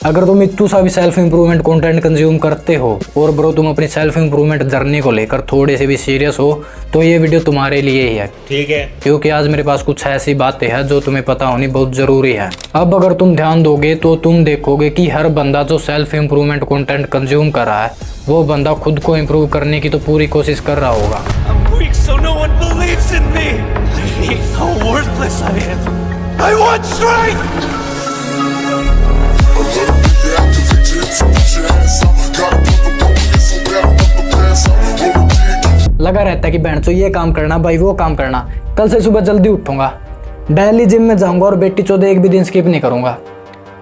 अगर तुम इतना सा भी सेल्फ इंप्रूवमेंट कंटेंट कंज्यूम करते हो और ब्रो तुम अपनी सेल्फ इंप्रूवमेंट जर्नी को लेकर थोड़े से भी सीरियस हो तो ये वीडियो तुम्हारे लिए ही है। ठीक है, क्योंकि आज मेरे पास कुछ ऐसी बातें हैं जो तुम्हें पता होनी बहुत ज़रूरी है। अब अगर तुम ध्यान दोगे तो तुम देखोगे कि हर बंदा जो सेल्फ इंप्रूवमेंट कंटेंट कंज्यूम कर रहा है वो बंदा खुद को इम्प्रूव करने की तो पूरी कोशिश कर रहा होगा। लगा रहता है कि बहन चो ये काम करना भाई वो काम करना, कल से सुबह जल्दी उठूंगा, डेली जिम में जाऊंगा और बेटी चौदह एक भी दिन स्किप नहीं करूंगा,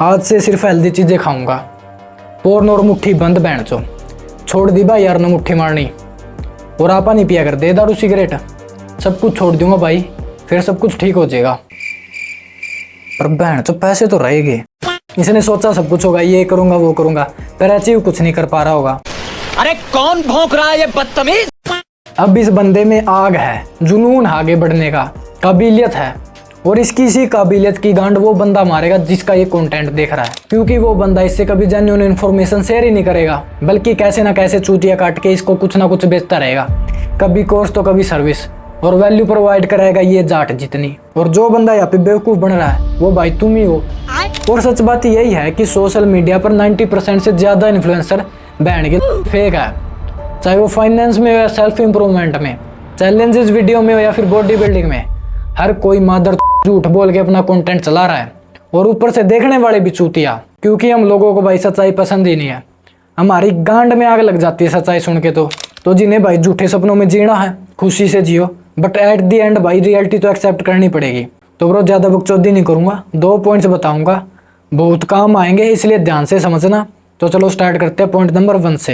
आज से सिर्फ हेल्दी चीजें खाऊंगा, पोर्न और मुट्ठी बंद बहन चो, छोड़ दी भाई यार न मुट्ठी मारनी, और आपा नहीं पिया कर दे दारू सिगरेट, सब कुछ छोड़ दूंगा भाई, फिर सब कुछ ठीक हो जाएगा। पर बहन चो पैसे तो रहेंगे। इसने सोचा सब कुछ होगा, ये करूंगा वो करूंगा, पर अचीव कुछ नहीं कर पा रहा होगा। अरे कौन भौंक रहा है ये बदतमीज। अब इस बंदे में आग है, जुनून आगे बढ़ने का, काबिलियत है, और इसकी इसी काबिलियत की गांड वो बंदा मारेगा जिसका ये कंटेंट देख रहा है, क्योंकि वो बंदा इससे कभी जेन्युइन इन्फॉर्मेशन शेयर ही नहीं करेगा, बल्कि कैसे ना कैसे चूतिया काट के इसको कुछ ना कुछ बेचता रहेगा, कभी कोर्स तो कभी सर्विस, और वैल्यू प्रोवाइड कराएगा ये जाट जितनी। और जो बंदा यहाँ पे बेवकूफ़ बन रहा है वो भाई तुम ही हो। और सच बात यही है कि सोशल मीडिया पर 90% से ज़्यादा इन्फ्लुएंसर बहन के फेक है, चाहे वो फाइनेंस में हो या सेल्फ इंप्रूवमेंट में, चैलेंजेस वीडियो में हो या फिर बॉडी बिल्डिंग में, हर कोई मादर झूठ बोल के अपना कंटेंट चला रहा है, और ऊपर से देखने वाले भी चूतिया, क्योंकि हम लोगों को भाई सच्चाई पसंद ही नहीं है, हमारी गांड में आग लग जाती है सच्चाई सुन के। तो जिन्हें भाई झूठे सपनों में जीना है खुशी से जियो, बट एट दी एंड भाई रियलिटी तो एक्सेप्ट करनी पड़ेगी। तो ब्रो ज़्यादा बकचोदी नहीं करूँगा, 2 पॉइंट्स बताऊँगा, बहुत काम आएंगे इसलिए ध्यान से समझना। तो चलो स्टार्ट करते हैं पॉइंट नंबर 1 से।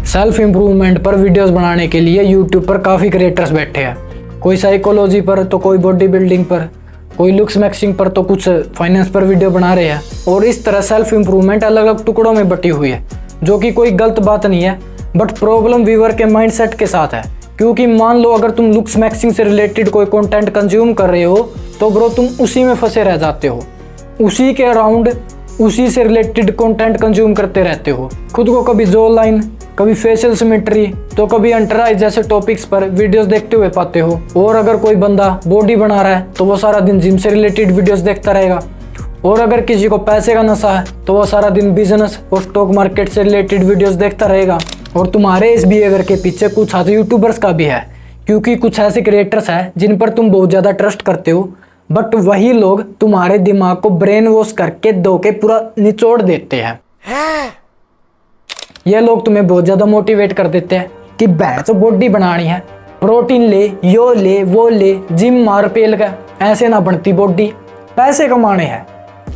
सेल्फ इम्प्रूवमेंट पर वीडियोस बनाने के लिए यूट्यूब पर काफ़ी क्रिएटर्स बैठे हैं, कोई साइकोलॉजी पर तो कोई बॉडी बिल्डिंग पर, कोई लुक्स मैक्सिंग पर तो कुछ फाइनेंस पर वीडियो बना रहे हैं। और इस तरह सेल्फ इम्प्रूवमेंट अलग अलग टुकड़ों में बटी हुई है, जो कि कोई गलत बात नहीं है, बट प्रॉब्लम व्यूअर के माइंडसेट के साथ है। क्योंकि मान लो अगर तुम लुक्स मैक्सिंग से रिलेटेड कोई कंटेंट कंज्यूम कर रहे हो तो ब्रो तुम उसी में फंसे रह जाते हो, उसी के अराउंड उसी से रिलेटेड कंटेंट कंज्यूम करते रहते हो, खुद को कभी जो लाइन, कभी फेशियल सिमेट्री तो कभी अंटर आइज जैसे टॉपिक्स पर वीडियोस देखते हुए पाते हो। और अगर कोई बंदा बॉडी बना रहा है तो वो सारा दिन जिम से रिलेटेड वीडियोस देखता रहेगा, और अगर किसी को पैसे का नशा है तो वो सारा दिन बिजनेस और स्टॉक मार्केट से रिलेटेड वीडियोस देखता रहेगा। और तुम्हारे इस बिहेवियर के पीछे कुछ हाथ यूट्यूबर्स का भी है, क्योंकि कुछ ऐसे क्रिएटर्स हैं जिन पर तुम बहुत ज़्यादा ट्रस्ट करते हो, बट वही लोग तुम्हारे दिमाग को ब्रेन वॉश करके धोके पूरा निचोड़ देते हैं। ये लोग तुम्हें बहुत ज़्यादा मोटिवेट कर देते हैं कि बैठ तो बॉडी बनानी है, प्रोटीन ले, यो ले वो ले, जिम मार पेल का, ऐसे ना बनती बॉडी, पैसे कमाने हैं,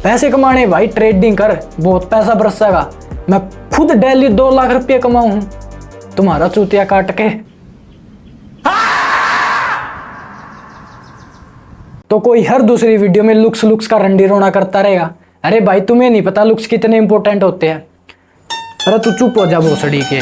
पैसे कमाने भाई ट्रेडिंग कर, बहुत पैसा बरसेगा, मैं खुद डेली 2 लाख रुपये कमाऊं तुम्हारा चूतिया काट के। तो कोई हर दूसरी वीडियो में लुक्स का रंडी रोना करता रहेगा। अरे भाई तुम्हें नहीं पता लुक्स कितने इंपॉर्टेंट होते हैं। अरे तू चुप हो जा भोसड़ी के।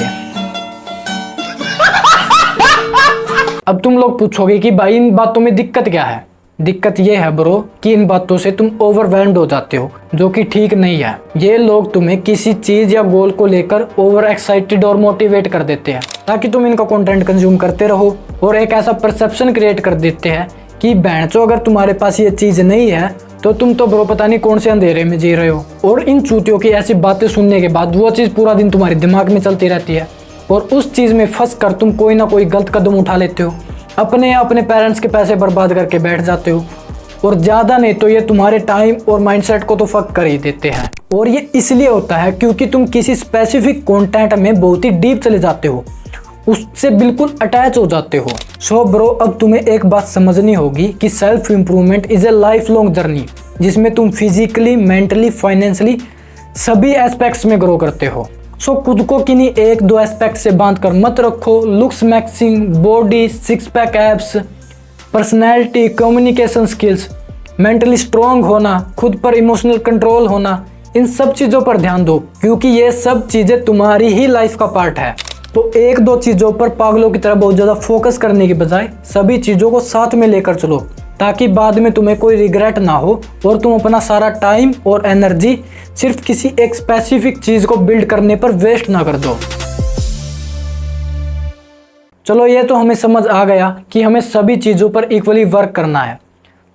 अब तुम लोग पूछोगे कि भाई इन बातों में दिक्कत क्या है। दिक्कत ये है ब्रो कि इन बातों से तुम ओवरवेल्म्ड हो जाते हो, जो कि ठीक नहीं है। ये लोग तुम्हें किसी चीज या गोल को लेकर ओवर एक्साइटेड और मोटिवेट कर देते हैं ताकि तुम इनका कंटेंट कंज्यूम करते रहो, और एक ऐसा परसेप्शन क्रिएट कर देते हैं कि भैंचो अगर तुम्हारे पास ये चीज नहीं है तो तुम तो ब्रो पता नहीं कौन से अंधेरे में जी रहे हो। और इन चूतियों की ऐसी बातें सुनने के बाद वो चीज पूरा दिन तुम्हारे दिमाग में चलती रहती है, और उस चीज में फंस कर तुम कोई ना कोई गलत कदम उठा लेते हो, अपने पेरेंट्स के पैसे बर्बाद करके बैठ जाते हो, और ज़्यादा नहीं तो ये तुम्हारे टाइम और माइंडसेट को तो फक कर ही देते हैं। और ये इसलिए होता है क्योंकि तुम किसी स्पेसिफिक कंटेंट में बहुत ही डीप चले जाते हो, उससे बिल्कुल अटैच हो जाते हो। सो ब्रो अब तुम्हें एक बात समझनी होगी कि self improvement is a life long journey, जिसमें तुम फिजिकली, मेंटली, फाइनेंशियली सभी एस्पेक्ट्स में ग्रो करते हो। सो खुद को किन्हीं 1-2 एस्पेक्ट से बांध कर मत रखो। Looks maxing, body, 6 pack abs, personality, communication skills, mentally strong होना, खुद पर इमोशनल कंट्रोल होना, इन सब चीज़ों पर ध्यान दो, क्योंकि ये सब चीज़ें तुम्हारी ही लाइफ का पार्ट है। तो 1-2 चीज़ों पर पागलों की तरह बहुत ज़्यादा फोकस करने के बजाय सभी चीज़ों को साथ में लेकर चलो, ताकि बाद में तुम्हें कोई रिग्रेट ना हो और तुम अपना सारा टाइम और एनर्जी सिर्फ किसी एक स्पेसिफिक चीज़ को बिल्ड करने पर वेस्ट ना कर दो। चलो ये तो हमें समझ आ गया कि हमें सभी चीज़ों पर इक्वली वर्क करना है।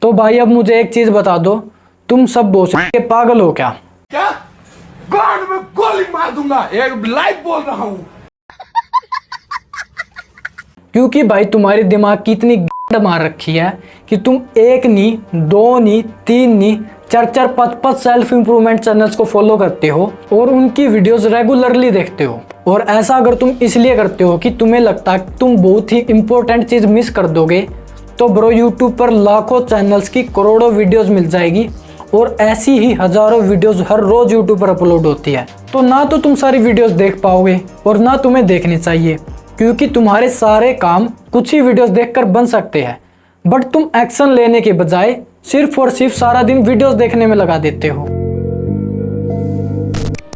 तो भाई अब मुझे एक चीज़ बता दो, तुम सब बोस के पागल हो क्या? क्या? गांड में गोली मार दूंगा, एक लाइव बोल रहा हूँ। क्योंकि भाई तुम्हारे दिमाग की इतनी गांड मार रखी है कि तुम एक नहीं, दो नहीं, तीन नहीं, चार 5 सेल्फ इंप्रूवमेंट चैनल्स को फॉलो करते हो और उनकी वीडियोस रेगुलरली देखते हो। और ऐसा अगर तुम इसलिए करते हो कि तुम्हें लगता है कि तुम बहुत ही इंपॉर्टेंट चीज़ मिस कर दोगे, तो ब्रो यूट्यूब पर लाखों चैनल्स की करोड़ों वीडियोस मिल जाएगी और ऐसी ही हज़ारों वीडियोस हर रोज़ यूट्यूब पर अपलोड होती है। तो ना तो तुम सारी वीडियोस देख पाओगे और ना तुम्हें देखनी चाहिए, क्योंकि तुम्हारे सारे काम कुछ ही वीडियोस देखकर बन सकते हैं। बट तुम एक्शन लेने के बजाय सिर्फ और सिर्फ सारा दिन वीडियोस देखने में लगा देते हो।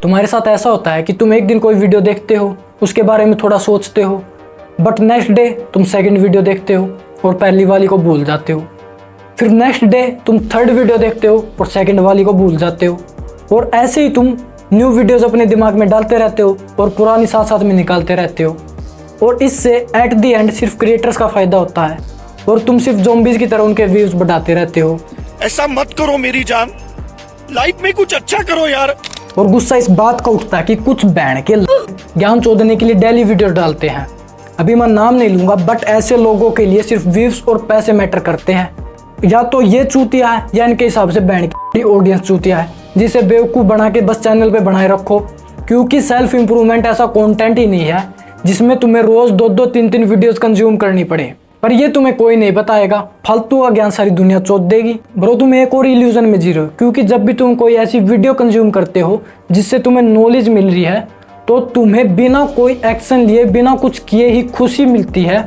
तुम्हारे साथ ऐसा होता है कि तुम एक दिन कोई वीडियो देखते हो, उसके बारे में थोड़ा सोचते हो, बट नेक्स्ट डे तुम सेकंड वीडियो देखते हो और पहली वाली को भूल जाते हो। फिर नेक्स्ट डे तुम थर्ड वीडियो देखते हो और सेकंड वाली को भूल जाते हो। और ऐसे ही तुम न्यू वीडियोस अपने दिमाग में डालते रहते हो और पुरानी साथ साथ में निकालते रहते हो। और इससे एट द एंड सिर्फ क्रिएटर्स का फ़ायदा होता है और तुम सिर्फ ज़ॉम्बीज़ की तरह उनके व्यूज़ बढ़ाते रहते हो। ऐसा मत करो मेरी जान, लाइफ में कुछ अच्छा करो यार। और गुस्सा इस बात का उठता है कि कुछ बैंड के ज्ञान चोदने के लिए डेली वीडियो डालते हैं। अभी मैं नाम नहीं लूँगा, बट ऐसे लोगों के लिए सिर्फ व्यूज़ और पैसे मैटर करते हैं। या तो ये चूतिया है या इनके हिसाब से बैंड की ऑडियंस चूतिया है, जिसे बेवकूफ़ बना के बस चैनल पे बनाए रखो। क्योंकि सेल्फ इंप्रूवमेंट ऐसा कंटेंट ही नहीं है जिसमें तुम्हें रोज़ 2-2, 3-3 वीडियोस कंज्यूम करनी पड़े। पर ये तुम्हें कोई नहीं बताएगा, फालतू का ज्ञान सारी दुनिया चोद देगी। ब्रो तुम एक और इल्यूजन में जी रहे हो, क्योंकि जब भी तुम कोई ऐसी वीडियो कंज्यूम करते हो जिससे तुम्हें नॉलेज मिल रही है, तो तुम्हें बिना कोई एक्शन लिए, बिना कुछ किए ही खुशी मिलती है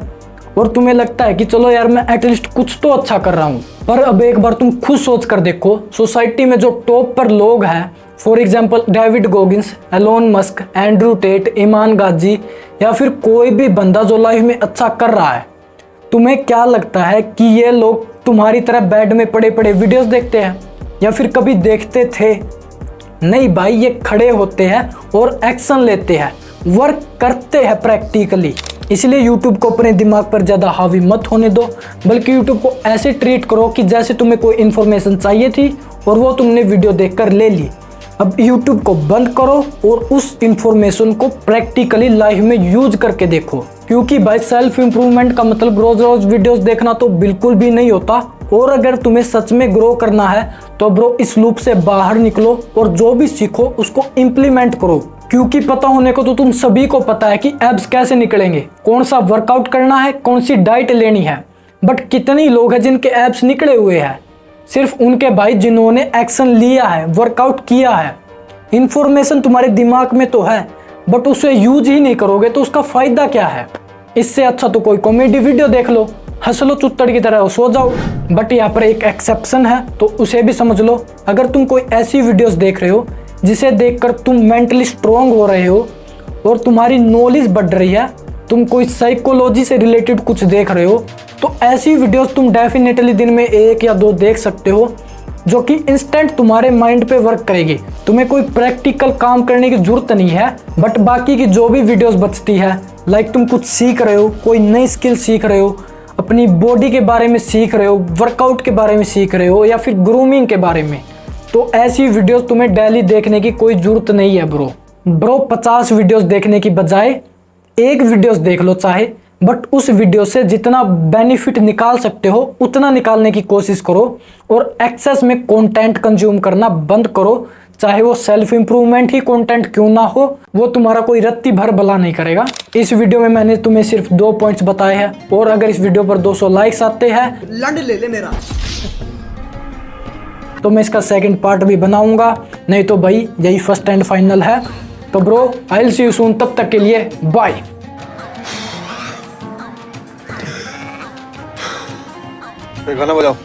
और तुम्हें लगता है कि चलो यार मैं एटलीस्ट कुछ तो अच्छा कर रहा हूँ। पर अब एक बार तुम खुद सोच कर देखो, सोसाइटी में जो टॉप पर लोग हैं, for example David Goggins, Elon Musk, Andrew Tate, Iman Gadzhi या फिर कोई भी बंदा जो लाइफ में अच्छा कर रहा है, तुम्हें क्या लगता है कि ये लोग तुम्हारी तरह बेड में पड़े पड़े वीडियोस देखते हैं या फिर कभी देखते थे? नहीं भाई, ये खड़े होते हैं और एक्शन लेते हैं, वर्क करते हैं प्रैक्टिकली। इसलिए YouTube को अपने दिमाग पर ज़्यादा हावी मत होने दो, बल्कि YouTube को ऐसे ट्रीट करो कि जैसे तुम्हें कोई इन्फॉर्मेशन चाहिए थी और वो तुमने वीडियो देखकर ले ली। अब YouTube को बंद करो और उस इन्फॉर्मेशन को प्रैक्टिकली लाइफ में यूज करके देखो। क्योंकि भाई सेल्फ इंप्रूवमेंट का मतलब रोज रोज वीडियोस देखना तो बिल्कुल भी नहीं होता। और अगर तुम्हें सच में ग्रो करना है तो ब्रो इस लूप से बाहर निकलो और जो भी सीखो उसको इम्प्लीमेंट करो। क्योंकि पता होने को तो तुम सभी को पता है कि एब्स कैसे निकलेंगे, कौन सा वर्कआउट करना है, कौन सी डाइट लेनी है। बट कितने लोग हैं जिनके एब्स निकले हुए हैं? सिर्फ उनके भाई जिन्होंने एक्शन लिया है, वर्कआउट किया है। इंफॉर्मेशन तुम्हारे दिमाग में तो है, बट उसे यूज ही नहीं करोगे तो उसका फायदा क्या है? इससे अच्छा तो कोई कॉमेडी वीडियो देख लो, हंस लो चुत्तड़ की तरह, सो जाओ। बट यहाँ पर एक एक्सेप्शन है, तो उसे भी समझ लो। अगर तुम कोई ऐसी वीडियोस देख रहे हो जिसे देखकर तुम मेंटली स्ट्रॉन्ग हो रहे हो और तुम्हारी नॉलेज बढ़ रही है, तुम कोई साइकोलॉजी से रिलेटेड कुछ देख रहे हो, तो ऐसी वीडियोस तुम डेफिनेटली दिन में 1 या 2 देख सकते हो, जो कि इंस्टेंट तुम्हारे माइंड पे वर्क करेगी। तुम्हें कोई प्रैक्टिकल काम करने की जरूरत नहीं है। बट बाकी की जो भी वीडियोस बचती है, लाइक तुम कुछ सीख रहे हो, कोई नई स्किल सीख रहे हो, अपनी बॉडी के बारे में सीख रहे हो, वर्कआउट के बारे में सीख रहे हो या फिर ग्रूमिंग के बारे में, तो ऐसी वीडियोस तुम्हें डेली देखने की कोई जरूरत नहीं है ब्रो 50 वीडियोस देखने की बजाय एक वीडियोस देख लो चाहे, बट उस वीडियो से जितना बेनिफिट निकाल सकते हो उतना निकालने की कोशिश करो और एक्सेस में कंटेंट कंज्यूम करना बंद करो। चाहे वो सेल्फ इंप्रूवमेंट ही कंटेंट क्यों ना हो, वो तुम्हारा कोई रत्ती भर भला नहीं करेगा। इस वीडियो में मैंने तुम्हें सिर्फ 2 पॉइंट्स बताए हैं और अगर इस वीडियो पर 200 लाइक्स आते हैं लंड ले ले मेरा, तो मैं इसका सेकंड पार्ट भी बनाऊंगा। नहीं तो भाई यही फर्स्ट एंड फाइनल है। तो bro I will see you soon, तब तक के लिए बाय। गाना बजाओ।